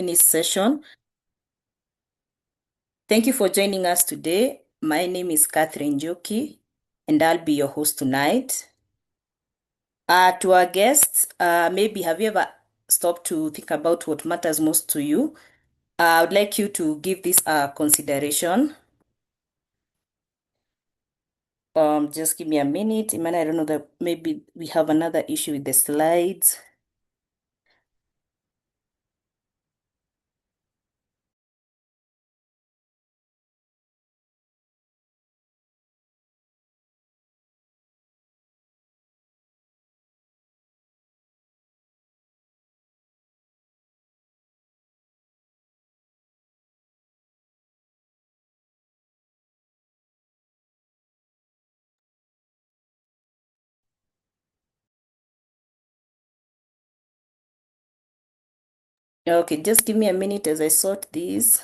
In this session. Thank you for joining us today. My name is Catherine Joki, and I'll be your host tonight. To our guests, maybe have you ever stopped to think about what matters most to you? I would like you to give this a consideration. Just give me a minute. Imani, I don't know that maybe we have another issue with the slides. Okay, just give me a minute as I sort these.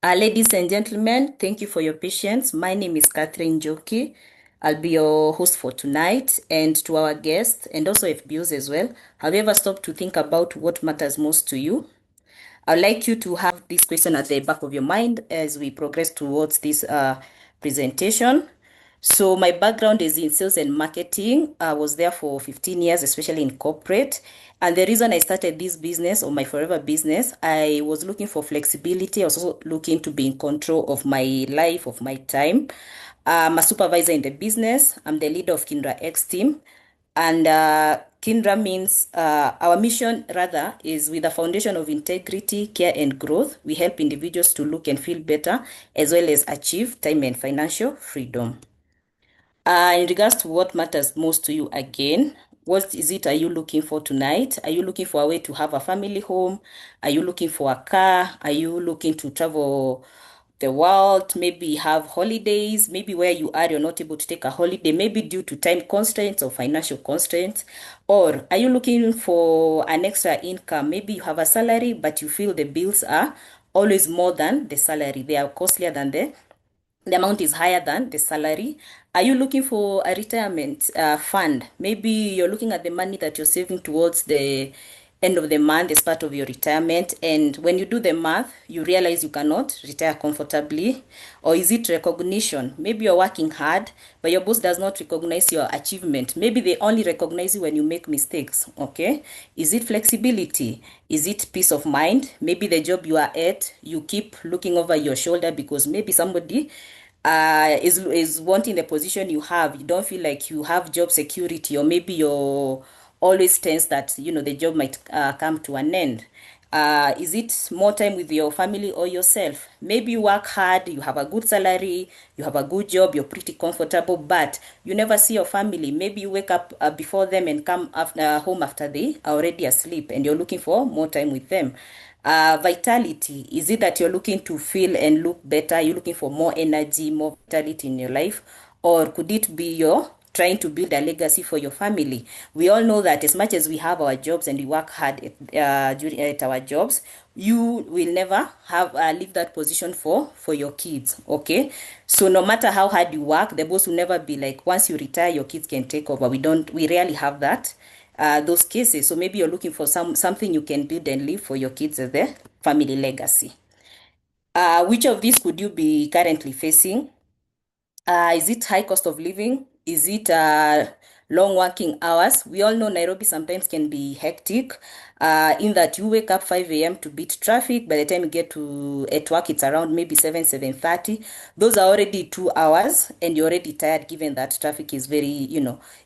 Ladies and gentlemen, thank you for your patience. My name is Catherine Joki. I'll be your host for tonight, and to our guests and also FBOs as well. Have you ever stopped to think about what matters most to you? I'd like you to have this question at the back of your mind as we progress towards this presentation. So my background is in sales and marketing. I was there for 15 years, especially in corporate. And the reason I started this business or my forever business, I was looking for flexibility. I was also looking to be in control of my life, of my time. I'm a supervisor in the business. I'm the leader of Kindra X team. And Kindra means our mission, rather, is with a foundation of integrity, care, and growth. We help individuals to look and feel better, as well as achieve time and financial freedom. In regards to what matters most to you again, what is it are you looking for tonight? Are you looking for a way to have a family home? Are you looking for a car? Are you looking to travel the world? Maybe have holidays? Maybe where you are, you're not able to take a holiday, maybe due to time constraints or financial constraints. Or are you looking for an extra income? Maybe you have a salary, but you feel the bills are always more than the salary. They are costlier than the amount is higher than the salary. Are you looking for a retirement fund? Maybe you're looking at the money that you're saving towards the end of the month as part of your retirement, and when you do the math, you realize you cannot retire comfortably. Or is it recognition? Maybe you're working hard, but your boss does not recognize your achievement. Maybe they only recognize you when you make mistakes. Okay, is it flexibility? Is it peace of mind? Maybe the job you are at, you keep looking over your shoulder because maybe somebody is wanting the position you have. You don't feel like you have job security, or maybe you're always tense that the job might come to an end. Is it more time with your family or yourself? Maybe you work hard, you have a good salary, you have a good job, you're pretty comfortable, but you never see your family. Maybe you wake up before them and come home after they are already asleep, and you're looking for more time with them. Vitality, is it that you're looking to feel and look better? You're looking for more energy, more vitality in your life? Or could it be you're trying to build a legacy for your family? We all know that as much as we have our jobs and we work hard at our jobs, you will never have leave that position for your kids. Okay, so no matter how hard you work, the boss will never be like, once you retire your kids can take over. We rarely have that those cases. So maybe you're looking for something you can build and leave for your kids as their family legacy. Which of these could you be currently facing? Is it high cost of living? Is it long working hours? We all know Nairobi sometimes can be hectic, in that you wake up 5 a.m. to beat traffic. By the time you get to at work, it's around maybe 7:30. Those are already 2 hours, and you're already tired given that traffic is very,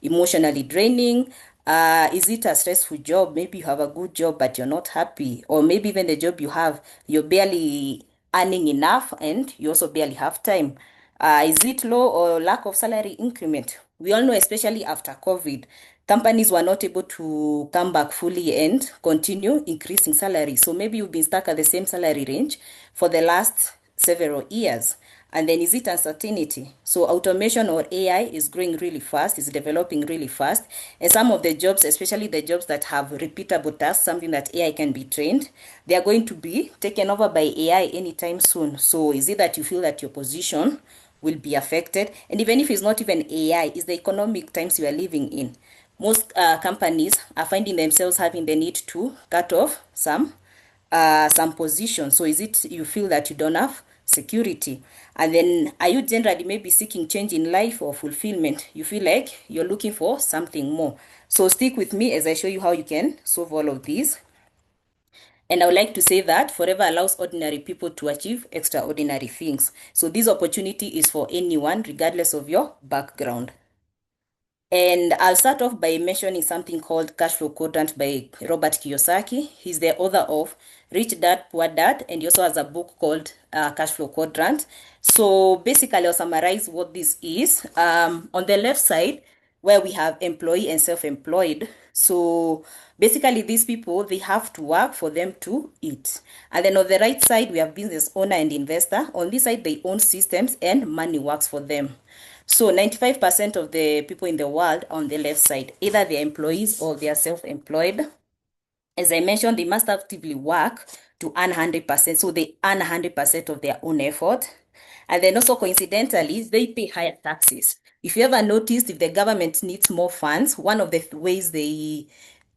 emotionally draining. Is it a stressful job? Maybe you have a good job, but you're not happy. Or maybe even the job you have, you're barely earning enough and you also barely have time. Is it low or lack of salary increment? We all know, especially after COVID, companies were not able to come back fully and continue increasing salary. So maybe you've been stuck at the same salary range for the last several years. And then is it uncertainty? So automation or AI is growing really fast, is developing really fast. And some of the jobs, especially the jobs that have repeatable tasks, something that AI can be trained, they are going to be taken over by AI anytime soon. So is it that you feel that your position will be affected? And even if it's not even AI, it's the economic times you are living in. most companies are finding themselves having the need to cut off some positions. So is it you feel that you don't have security? And then are you generally maybe seeking change in life or fulfillment? You feel like you're looking for something more. So stick with me as I show you how you can solve all of these. And I would like to say that Forever allows ordinary people to achieve extraordinary things. So this opportunity is for anyone, regardless of your background. And I'll start off by mentioning something called Cash Flow Quadrant by Robert Kiyosaki. He's the author of Rich Dad, Poor Dad, and he also has a book called Cash Flow Quadrant. So basically, I'll summarize what this is. On the left side, where we have employee and self-employed. So basically, these people, they have to work for them to eat. And then on the right side, we have business owner and investor. On this side, they own systems and money works for them. So 95% of the people in the world are on the left side, either they're employees or they are self-employed. As I mentioned, they must actively work to earn 100%. So they earn 100% of their own effort. And then also coincidentally, they pay higher taxes. If you ever noticed, if the government needs more funds, one of the ways they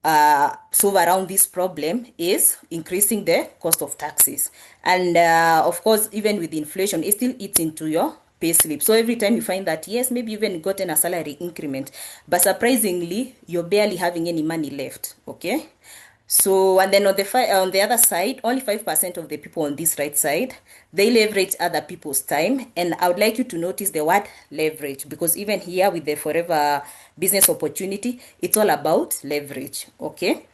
solve around this problem is increasing the cost of taxes. And of course, even with inflation, it still eats into your pay slip. So every time you find that, yes, maybe you've even gotten a salary increment, but surprisingly, you're barely having any money left. Okay. So, and then on the other side, only 5% of the people on this right side, they leverage other people's time. And I would like you to notice the word leverage, because even here with the Forever business opportunity, it's all about leverage. Okay.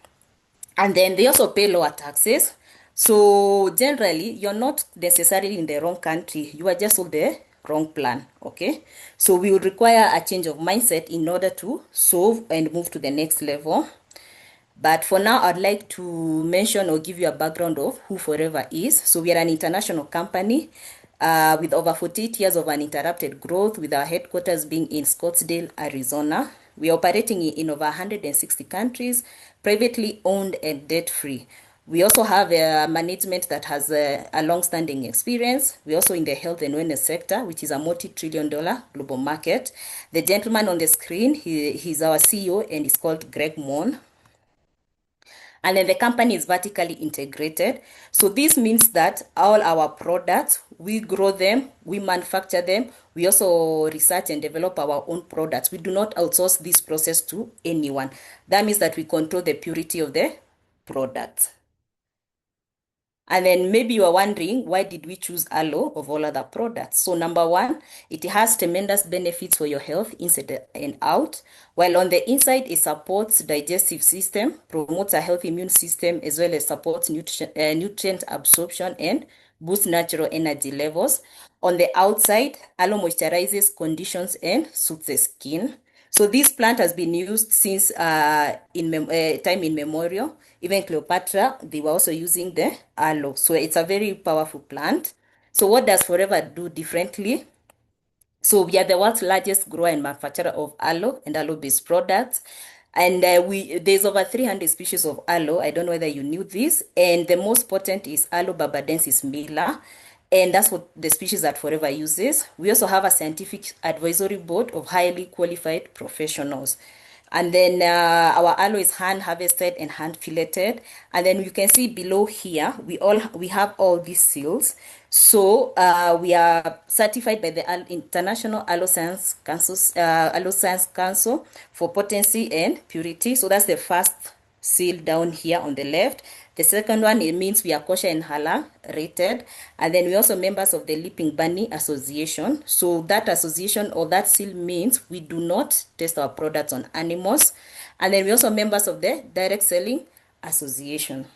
And then they also pay lower taxes. So generally, you're not necessarily in the wrong country. You are just on the wrong plan. Okay. So we would require a change of mindset in order to solve and move to the next level. But for now, I'd like to mention or give you a background of who Forever is. So we are an international company with over 48 years of uninterrupted growth, with our headquarters being in Scottsdale, Arizona. We are operating in over 160 countries, privately owned and debt-free. We also have a management that has a long-standing experience. We're also in the health and wellness sector, which is a multi-trillion-dollar global market. The gentleman on the screen, he's our CEO, and he's called Greg Mon. And then the company is vertically integrated. So this means that all our products, we grow them, we manufacture them, we also research and develop our own products. We do not outsource this process to anyone. That means that we control the purity of the products. And then maybe you are wondering, why did we choose aloe of all other products? So number one, it has tremendous benefits for your health inside and out. While on the inside, it supports digestive system, promotes a healthy immune system, as well as supports nutrient absorption and boosts natural energy levels. On the outside, aloe moisturizes, conditions, and soothes the skin. So this plant has been used since time immemorial. Even Cleopatra, they were also using the aloe. So it's a very powerful plant. So what does Forever do differently? So we are the world's largest grower and manufacturer of aloe and aloe-based products. And there's over 300 species of aloe. I don't know whether you knew this. And the most potent is Aloe barbadensis miller. And that's what the species that Forever uses. We also have a scientific advisory board of highly qualified professionals. And then our aloe is hand harvested and hand filleted. And then you can see below here, we have all these seals. So we are certified by the International Aloe Science Council for potency and purity. So that's the first seal down here on the left. The second one, it means we are kosher and halal rated. And then we're also members of the Leaping Bunny Association. So that association or that seal means we do not test our products on animals. And then we're also members of the Direct Selling Association.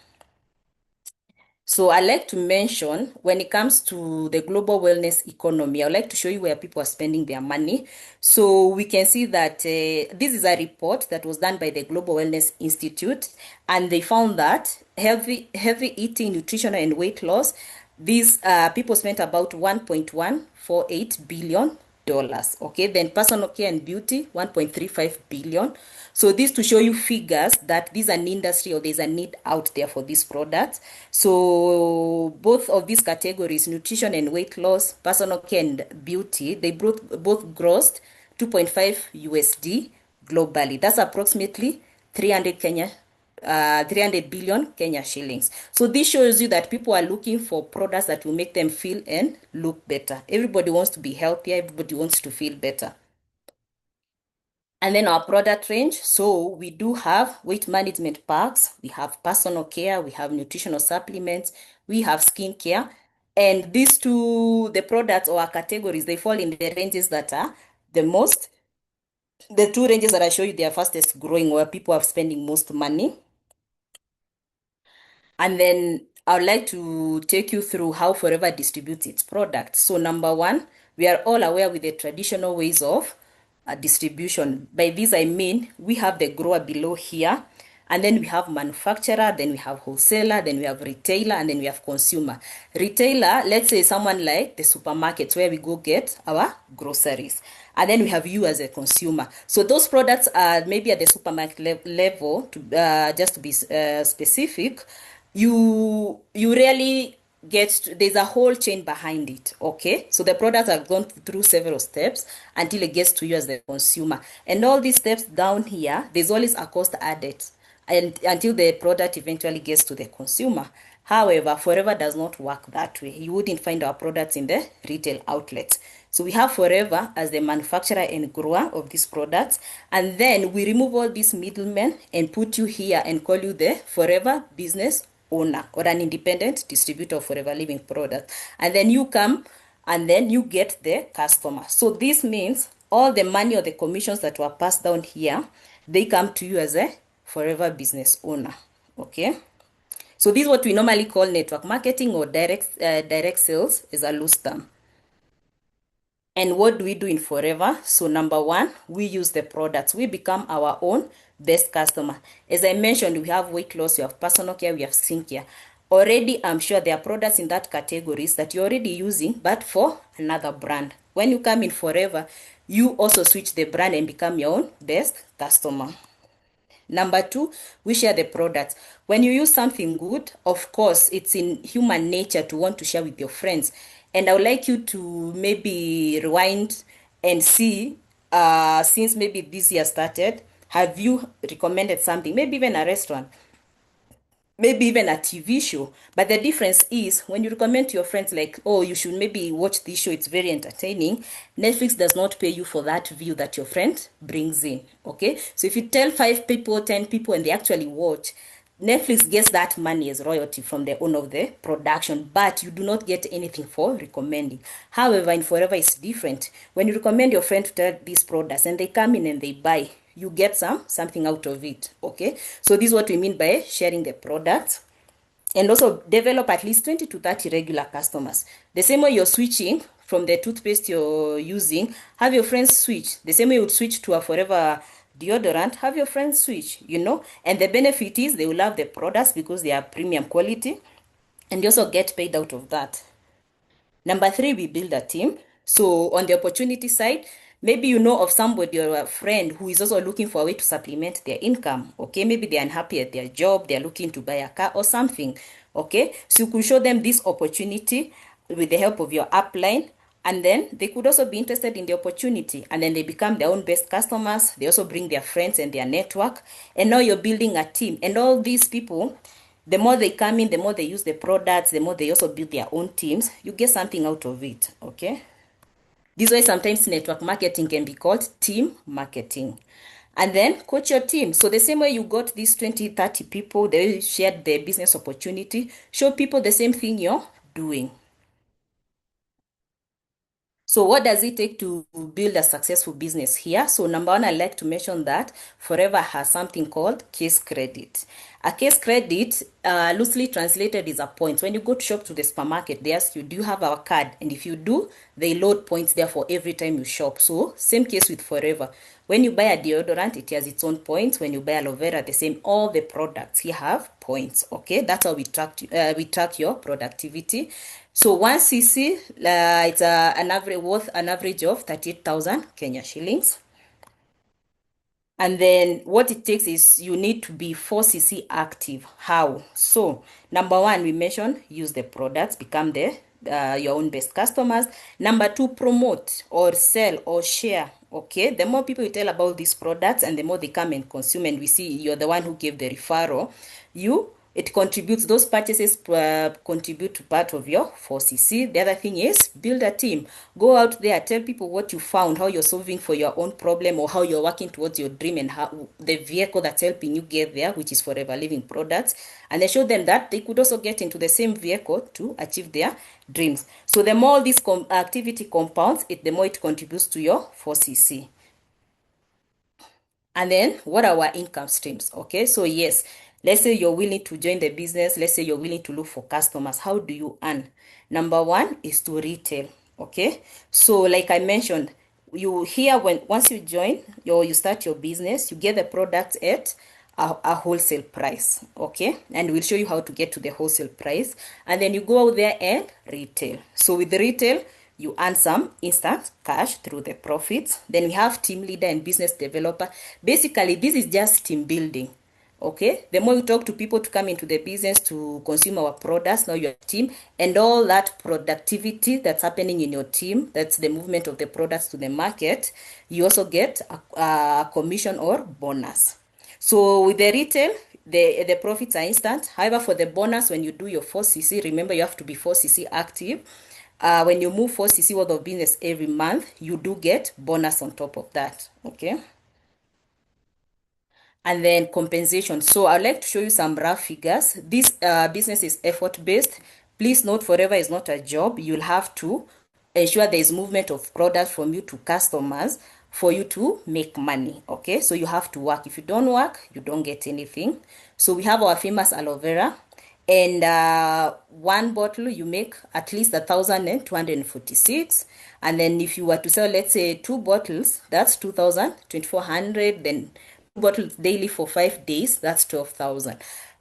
So I like to mention when it comes to the global wellness economy, I would like to show you where people are spending their money. So we can see that this is a report that was done by the Global Wellness Institute, and they found that healthy eating, nutrition, and weight loss, these people spent about $1.148 billion. Okay, then personal care and beauty, 1.35 billion. So this to show you figures that there's an industry or there's a need out there for these products. So both of these categories, nutrition and weight loss, personal care and beauty, they both grossed 2.5 USD globally. That's approximately 300 billion Kenya shillings. So this shows you that people are looking for products that will make them feel and look better. Everybody wants to be healthier. Everybody wants to feel better. And then our product range. So we do have weight management packs, we have personal care, we have nutritional supplements, we have skincare. And these two, the products or our categories, they fall in the ranges that are the most, the two ranges that I show you, they are fastest growing where people are spending most money. And then I would like to take you through how Forever distributes its products. So number one, we are all aware with the traditional ways of distribution. By this I mean we have the grower below here, and then we have manufacturer, then we have wholesaler, then we have retailer, and then we have consumer. Retailer, let's say someone like the supermarkets where we go get our groceries. And then we have you as a consumer. So those products are maybe at the supermarket level, to just to be specific, you really there's a whole chain behind it. Okay, so the products have gone through several steps until it gets to you as the consumer, and all these steps down here, there's always a cost added and until the product eventually gets to the consumer. However, Forever does not work that way. You wouldn't find our products in the retail outlets. So we have Forever as the manufacturer and grower of these products, and then we remove all these middlemen and put you here and call you the Forever business owner or an independent distributor of Forever Living products. And then you come and then you get the customer. So this means all the money or the commissions that were passed down here, they come to you as a Forever business owner. Okay. So this is what we normally call network marketing or direct sales is a loose term. And what do we do in Forever? So number one, we use the products. We become our own best customer. As I mentioned, we have weight loss, we have personal care, we have skincare. Already, I'm sure there are products in that categories that you're already using, but for another brand. When you come in Forever, you also switch the brand and become your own best customer. Number two, we share the products. When you use something good, of course, it's in human nature to want to share with your friends. And I would like you to maybe rewind and see, since maybe this year started, have you recommended something, maybe even a restaurant, maybe even a TV show. But the difference is when you recommend to your friends, like, oh, you should maybe watch this show, it's very entertaining. Netflix does not pay you for that view that your friend brings in. Okay. So if you tell 5 people, 10 people, and they actually watch, Netflix gets that money as royalty from the owner of the production, but you do not get anything for recommending. However, in Forever, it's different. When you recommend your friend to try these products and they come in and they buy, you get something out of it. Okay, so this is what we mean by sharing the products. And also develop at least 20 to 30 regular customers. The same way you're switching from the toothpaste you're using, have your friends switch. The same way you would switch to a Forever deodorant, have your friends switch, and the benefit is they will love the products because they are premium quality, and they also get paid out of that. Number three, we build a team. So on the opportunity side, maybe you know of somebody or a friend who is also looking for a way to supplement their income. Okay, maybe they're unhappy at their job, they're looking to buy a car or something. Okay, so you could show them this opportunity with the help of your upline, and then they could also be interested in the opportunity, and then they become their own best customers. They also bring their friends and their network, and now you're building a team. And all these people, the more they come in, the more they use the products, the more they also build their own teams. You get something out of it. Okay, this way sometimes network marketing can be called team marketing. And then coach your team. So the same way you got these 20, 30 people, they shared their business opportunity, show people the same thing you're doing. So what does it take to build a successful business here? So number one, I'd like to mention that Forever has something called case credit. A case credit, loosely translated, is a point. When you go to shop to the supermarket, they ask you, do you have our card? And if you do, they load points there for every time you shop. So same case with Forever. When you buy a deodorant, it has its own points. When you buy aloe vera, the same. All the products here have points. Okay, that's how we track your productivity. So 1 cc, it's an average of 38,000 Kenya shillings. And then what it takes is you need to be 4 cc active. How? So number one, we mentioned use the products, become the your own best customers. Number two, promote or sell or share. Okay, the more people you tell about these products and the more they come and consume, and we see you're the one who gave the referral, it contributes, those purchases contribute to part of your 4cc. The other thing is build a team. Go out there, tell people what you found, how you're solving for your own problem, or how you're working towards your dream, and how the vehicle that's helping you get there, which is Forever Living products. And then show them that they could also get into the same vehicle to achieve their dreams. So the more this activity compounds, the more it contributes to your 4cc. And then what are our income streams? Okay, so yes, let's say you're willing to join the business. Let's say you're willing to look for customers. How do you earn? Number one is to retail. Okay, so like I mentioned, you here when once you join or you start your business, you get the products at a wholesale price. Okay, and we'll show you how to get to the wholesale price, and then you go out there and retail. So with the retail, you earn some instant cash through the profits. Then we have team leader and business developer. Basically, this is just team building. Okay, the more you talk to people to come into the business to consume our products, now your team, and all that productivity that's happening in your team, that's the movement of the products to the market, you also get a commission or bonus. So with the retail, the profits are instant. However, for the bonus, when you do your 4cc, remember you have to be 4cc active. When you move 4cc worth of business every month, you do get bonus on top of that. Okay. And then compensation. So I'd like to show you some rough figures. This business is effort-based. Please note, Forever is not a job. You'll have to ensure there is movement of products from you to customers for you to make money. Okay, so you have to work. If you don't work, you don't get anything. So we have our famous aloe vera, and one bottle you make at least 1,246. And then if you were to sell, let's say 2 bottles, that's 2,400. Then 2 bottles daily for 5 days, that's 12,000.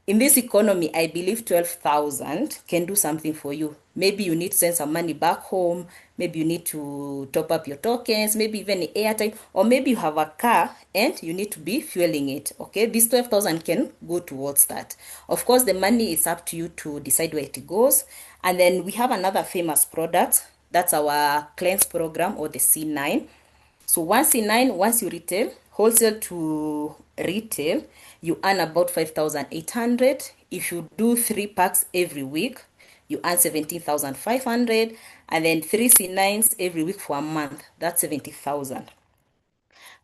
In this economy, I believe 12,000 can do something for you. Maybe you need to send some money back home. Maybe you need to top up your tokens, maybe even airtime, or maybe you have a car and you need to be fueling it. Okay, this 12,000 can go towards that. Of course, the money is up to you to decide where it goes. And then we have another famous product. That's our cleanse program, or the C9. So once once you retail, wholesale to retail, you earn about 5,800. If you do 3 packs every week, you earn 17,500. And then 3 C9s every week for a month, that's 70,000.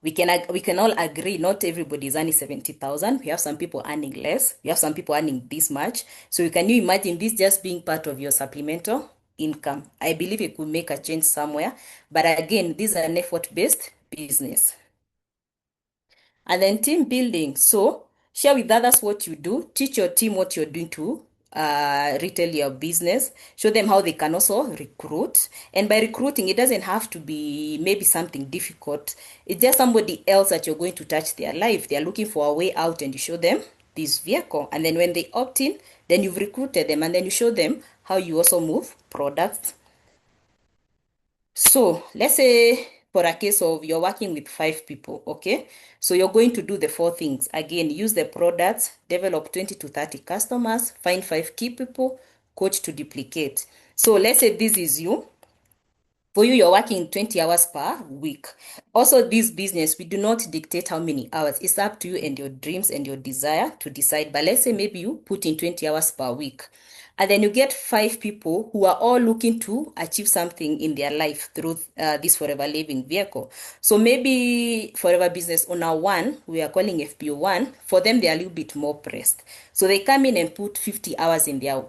We can all agree not everybody is earning 70,000. We have some people earning less. We have some people earning this much. So can you imagine this just being part of your supplemental income? I believe it could make a change somewhere. But again, this is an effort-based business. And then team building. So share with others what you do. Teach your team what you're doing to retail your business. Show them how they can also recruit. And by recruiting, it doesn't have to be maybe something difficult. It's just somebody else that you're going to touch their life. They're looking for a way out, and you show them this vehicle. And then when they opt in, then you've recruited them, and then you show them how you also move products. So let's say for a case of you're working with 5 people, okay? So you're going to do the 4 things. Again, use the products, develop 20 to 30 customers, find 5 key people, coach to duplicate. So let's say this is you. For you, you're working 20 hours per week. Also, this business, we do not dictate how many hours. It's up to you and your dreams and your desire to decide. But let's say maybe you put in 20 hours per week. And then you get 5 people who are all looking to achieve something in their life through this Forever Living vehicle. So maybe Forever Business Owner 1, we are calling FPO 1, for them, they are a little bit more pressed. So they come in and put 50 hours in their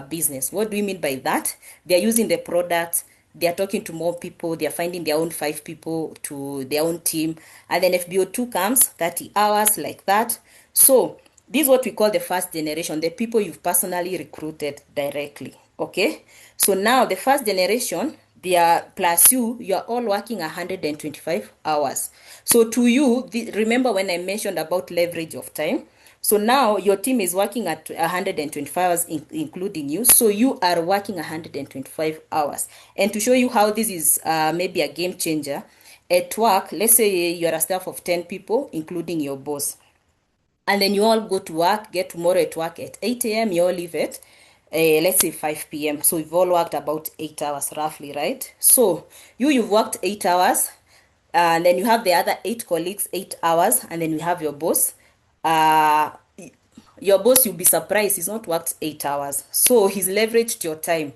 business. What do we mean by that? They're using the product. They are talking to more people. They are finding their own 5 people to their own team. And then FBO2 comes, 30 hours like that. So this is what we call the first generation, the people you've personally recruited directly. Okay. So now the first generation, they are plus you are all working 125 hours. So to you, remember when I mentioned about leverage of time? So now your team is working at 125 hours, including you. So you are working 125 hours. And to show you how this is maybe a game changer, at work, let's say you're a staff of 10 people, including your boss. And then you all go to work, get tomorrow at work at 8 a.m., you all leave at let's say 5 p.m. So we've all worked about 8 hours roughly, right? So you've worked 8 hours, and then you have the other eight colleagues, 8 hours, and then you have your boss. Uh, your boss, you'll be surprised, he's not worked 8 hours. So he's leveraged your time.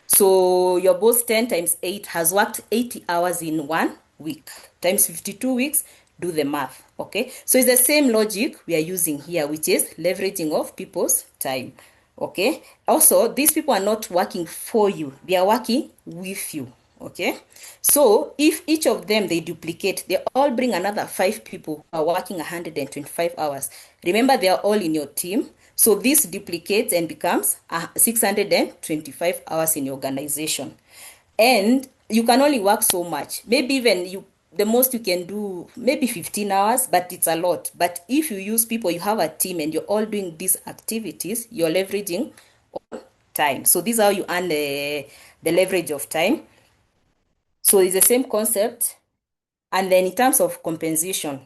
So your boss 10 times 8 has worked 80 hours in 1 week. Times 52 weeks, do the math. Okay. So it's the same logic we are using here, which is leveraging of people's time. Okay. Also, these people are not working for you. They are working with you. Okay. So if each of them they duplicate, they all bring another five people who are working 125 hours. Remember, they are all in your team. So this duplicates and becomes 625 hours in your organization. And you can only work so much. Maybe even the most you can do maybe 15 hours, but it's a lot. But if you use people, you have a team and you're all doing these activities, you're leveraging time. So this is how you earn the leverage of time. So it's the same concept. And then in terms of compensation,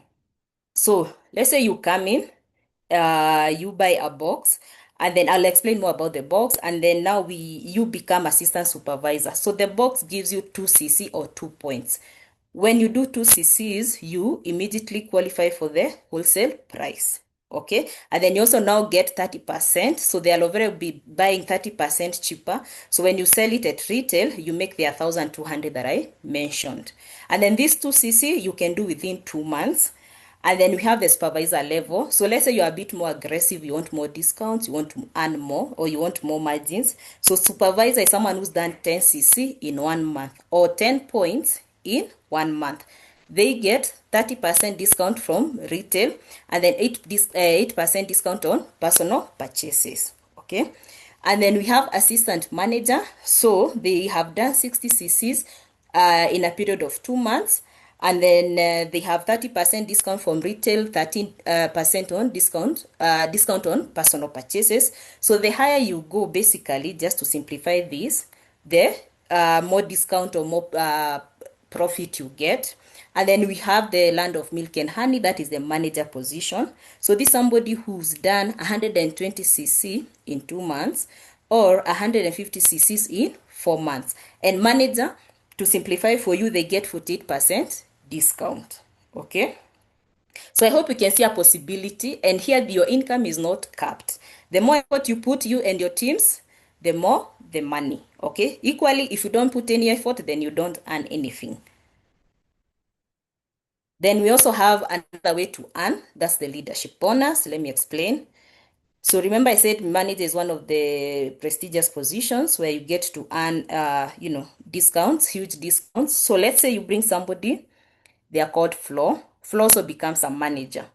so let's say you come in, you buy a box, and then I'll explain more about the box. And then now you become assistant supervisor. So the box gives you 2cc or 2 points. When you do 2cc's, you immediately qualify for the wholesale price. Okay, and then you also now get 30%. So they'll already be buying 30% cheaper. So when you sell it at retail, you make the 1,200 that I mentioned. And then this 2cc you can do within 2 months. And then we have the supervisor level. So let's say you're a bit more aggressive, you want more discounts, you want to earn more, or you want more margins. So supervisor is someone who's done 10cc in 1 month or 10 points in 1 month. They get 30% discount from retail, and then 8% discount on personal purchases. Okay. And then we have assistant manager. So they have done 60cc's in a period of 2 months. And then they have 30% discount from retail, 13% on discount on personal purchases. So the higher you go, basically, just to simplify this, the more discount or more profit you get. And then we have the land of milk and honey, that is the manager position. So this is somebody who's done 120cc in 2 months or 150cc's in 4 months. And manager, to simplify for you, they get 48% discount. Okay. So I hope you can see a possibility, and here your income is not capped. The more effort you put, you and your teams, the more the money. Okay. Equally, if you don't put any effort, then you don't earn anything. Then we also have another way to earn. That's the leadership bonus. Let me explain. So remember I said manager is one of the prestigious positions where you get to earn, discounts, huge discounts. So let's say you bring somebody, they are called Flo. Flo also becomes a manager.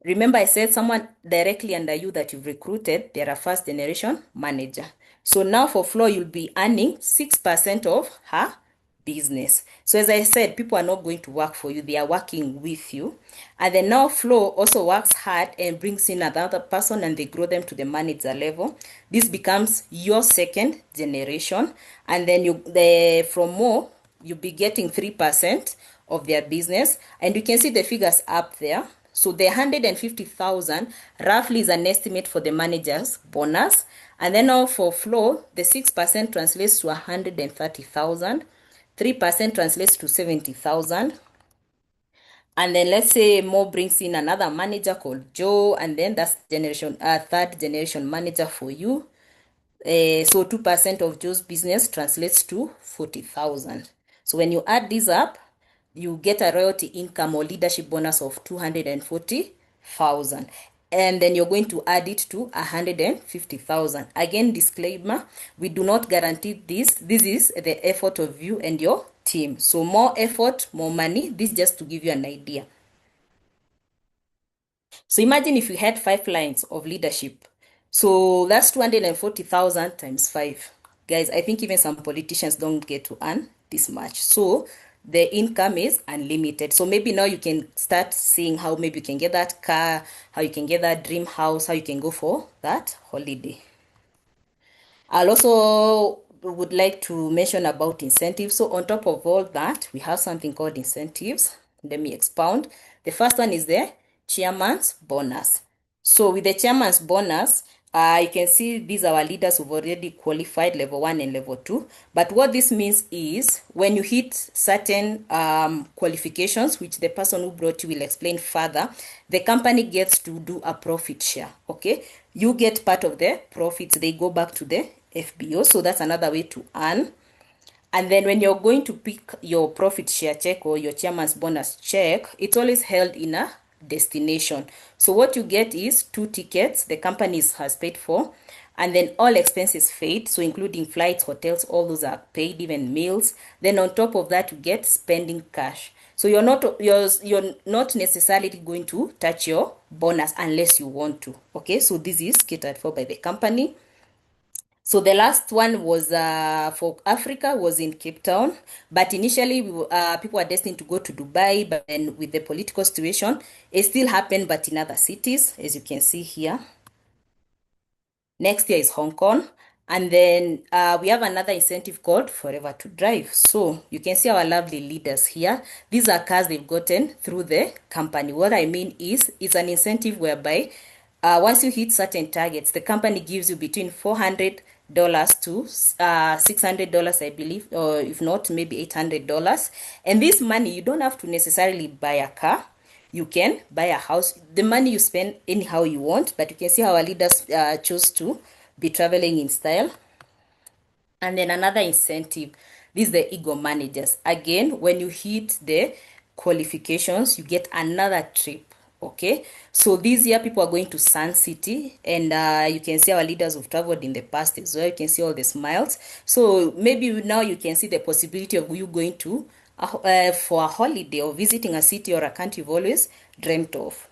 Remember I said someone directly under you that you've recruited, they're a first generation manager. So now for Flo, you'll be earning 6% of her business. So as I said, people are not going to work for you, they are working with you. And then now Flo also works hard and brings in another person, and they grow them to the manager level. This becomes your second generation. And then from more, you'll be getting 3% of their business. And you can see the figures up there. So the 150,000 roughly is an estimate for the manager's bonus. And then now for Flo, the 6% translates to 130,000. 3% translates to 70,000. And then let's say Mo brings in another manager called Joe, and then that's third generation manager for you. So 2% of Joe's business translates to 40,000. So when you add these up, you get a royalty income or leadership bonus of 240,000. And then you're going to add it to 150,000. Again, disclaimer, we do not guarantee this. This is the effort of you and your team. So more effort, more money. This just to give you an idea. So imagine if you had 5 lines of leadership. So that's 240,000 times 5. Guys, I think even some politicians don't get to earn this much. So the income is unlimited. So maybe now you can start seeing how maybe you can get that car, how you can get that dream house, how you can go for that holiday. I'll also would like to mention about incentives. So on top of all that, we have something called incentives. Let me expound. The first one is the chairman's bonus. So with the chairman's bonus, You can see these are our leaders who've already qualified level one and level two. But what this means is when you hit certain qualifications, which the person who brought you will explain further, the company gets to do a profit share. Okay, you get part of the profits, they go back to the FBO. So that's another way to earn. And then when you're going to pick your profit share check or your chairman's bonus check, it's always held in a destination. So what you get is two tickets the company has paid for, and then all expenses paid, so including flights, hotels, all those are paid, even meals. Then on top of that, you get spending cash. So you're not necessarily going to touch your bonus unless you want to. Okay, so this is catered for by the company. So the last one was for Africa was in Cape Town, but initially people were destined to go to Dubai, but then with the political situation, it still happened, but in other cities, as you can see here. Next year is Hong Kong. And then we have another incentive called Forever to Drive. So you can see our lovely leaders here. These are cars they've gotten through the company. What I mean is it's an incentive whereby once you hit certain targets, the company gives you between $400 to $600, I believe, or if not, maybe $800. And this money, you don't have to necessarily buy a car. You can buy a house. The money you spend anyhow you want, but you can see how our leaders choose to be traveling in style. And then another incentive, this is the ego managers. Again, when you hit the qualifications, you get another trip. Okay, so this year people are going to Sun City, and you can see our leaders who've traveled in the past as well. You can see all the smiles. So maybe now you can see the possibility of you going to for a holiday or visiting a city or a country you've always dreamt of.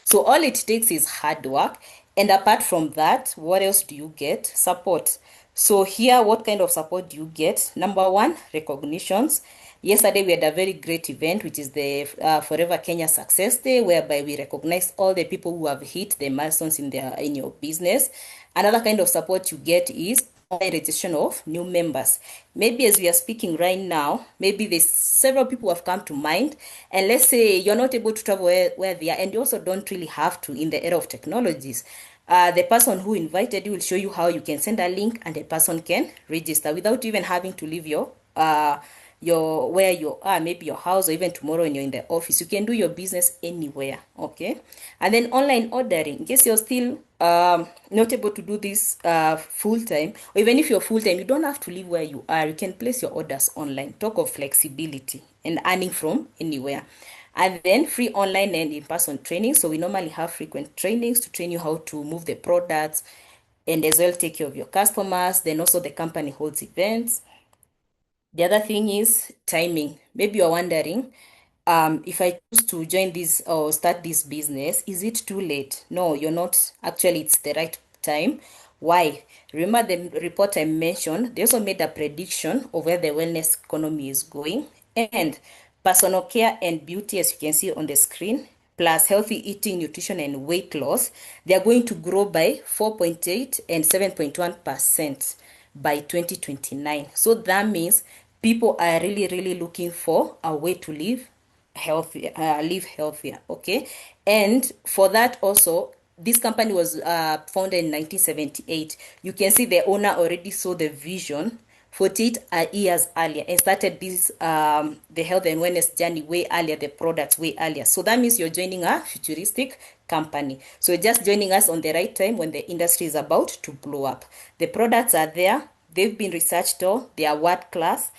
So all it takes is hard work. And apart from that, what else do you get? Support. So here, what kind of support do you get? Number one, recognitions. Yesterday, we had a very great event, which is the Forever Kenya Success Day, whereby we recognize all the people who have hit the milestones in your business. Another kind of support you get is registration of new members. Maybe as we are speaking right now, maybe there's several people who have come to mind, and let's say you're not able to travel where they are, and you also don't really have to in the era of technologies. The person who invited you will show you how you can send a link and the person can register without even having to leave your where you are, maybe your house, or even tomorrow when you're in the office. You can do your business anywhere. Okay, and then online ordering, in case you're still not able to do this full time, or even if you're full time, you don't have to leave where you are. You can place your orders online. Talk of flexibility and earning from anywhere. And then free online and in-person training. So we normally have frequent trainings to train you how to move the products and as well take care of your customers. Then also the company holds events. The other thing is timing. Maybe you're wondering, if I choose to join this or start this business, is it too late? No, you're not. Actually, it's the right time. Why? Remember the report I mentioned, they also made a prediction of where the wellness economy is going. And personal care and beauty, as you can see on the screen, plus healthy eating, nutrition, and weight loss, they are going to grow by 4.8 and 7.1% by 2029. So that means people are really, really looking for a way to live healthier. Okay, and for that also, this company was founded in 1978. You can see the owner already saw the vision 48 years earlier and started this the health and wellness journey way earlier, the products way earlier. So that means you're joining a futuristic company. So you're just joining us on the right time when the industry is about to blow up. The products are there, they've been researched, all they are world class.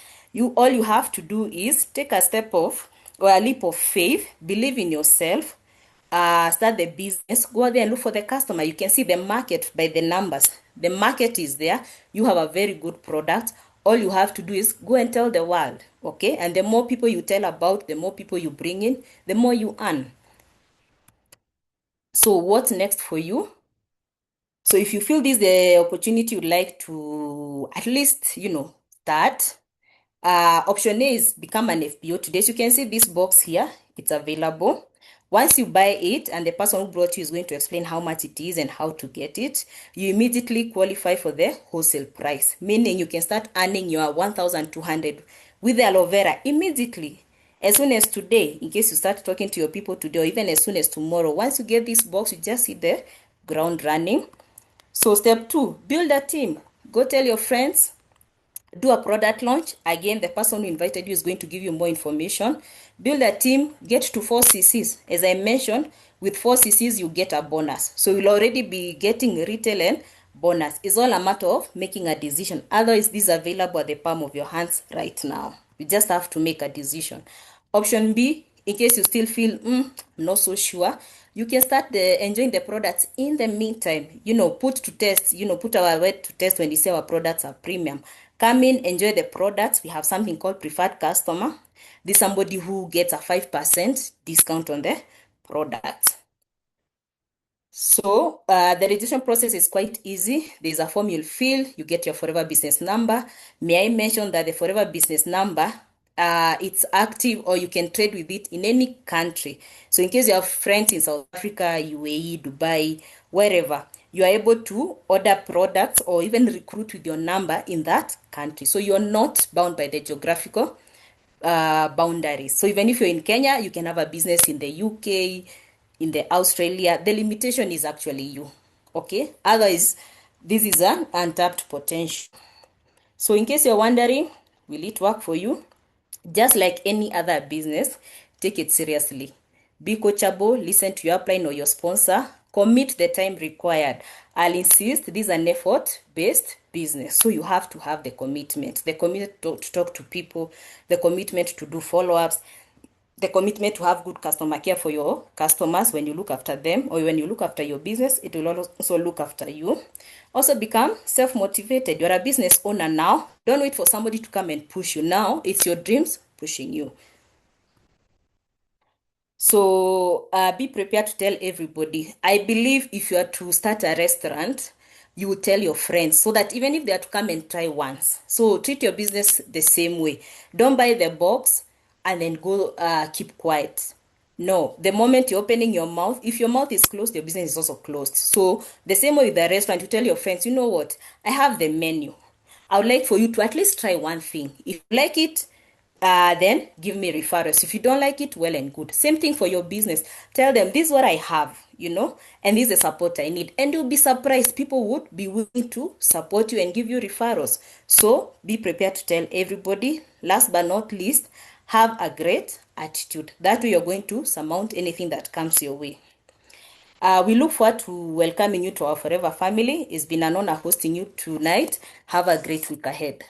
All you have to do is take a step of or a leap of faith, believe in yourself, start the business, go out there and look for the customer. You can see the market by the numbers. The market is there. You have a very good product. All you have to do is go and tell the world. Okay, and the more people you tell about, the more people you bring in, the more you earn. So what's next for you? So if you feel this is the opportunity you'd like to at least start, option A is become an FBO today. So you can see this box here, it's available. Once you buy it and the person who brought you is going to explain how much it is and how to get it, you immediately qualify for the wholesale price, meaning you can start earning your 1,200 with the aloe vera immediately. As soon as today, in case you start talking to your people today, or even as soon as tomorrow, once you get this box, you just hit the ground running. So step two, build a team. Go tell your friends, do a product launch. Again, the person who invited you is going to give you more information. Build a team, get to 4 cc's. As I mentioned, with 4 cc's you get a bonus, so you'll already be getting retail and bonus. It's all a matter of making a decision. Otherwise, this is available at the palm of your hands right now. You just have to make a decision. Option B, in case you still feel not so sure, you can start enjoying the products in the meantime. Put to test, put our word to test. When you say our products are premium, come in, enjoy the products. We have something called preferred customer. This is somebody who gets a 5% discount on the product. So the registration process is quite easy. There's a form you'll fill. You get your Forever Business number. May I mention that the Forever Business number, it's active, or you can trade with it in any country. So in case you have friends in South Africa, UAE, Dubai, wherever, you are able to order products or even recruit with your number in that country. So you're not bound by the geographical boundaries. So even if you're in Kenya, you can have a business in the UK, in the Australia. The limitation is actually you. Okay. Otherwise, this is an untapped potential. So in case you're wondering, will it work for you? Just like any other business, take it seriously. Be coachable, listen to your upline or your sponsor, commit the time required. I'll insist this is an effort-based business. So you have to have the commitment to talk to people, the commitment to do follow-ups, the commitment to have good customer care for your customers. When you look after them, or when you look after your business, it will also look after you. Also become self-motivated. You're a business owner now. Don't wait for somebody to come and push you. Now it's your dreams pushing you. So be prepared to tell everybody. I believe if you are to start a restaurant, you will tell your friends, so that even if they are to come and try once. So treat your business the same way. Don't buy the box and then go keep quiet. No, the moment you're opening your mouth, if your mouth is closed, your business is also closed. So the same way with the restaurant, you tell your friends, you know what? I have the menu. I would like for you to at least try one thing. If you like it, then give me referrals. If you don't like it, well and good. Same thing for your business. Tell them, this is what I have, and this is the support I need. And you'll be surprised. People would be willing to support you and give you referrals. So be prepared to tell everybody. Last but not least, have a great attitude. That way you're going to surmount anything that comes your way. We look forward to welcoming you to our Forever family. It's been an honor hosting you tonight. Have a great week ahead.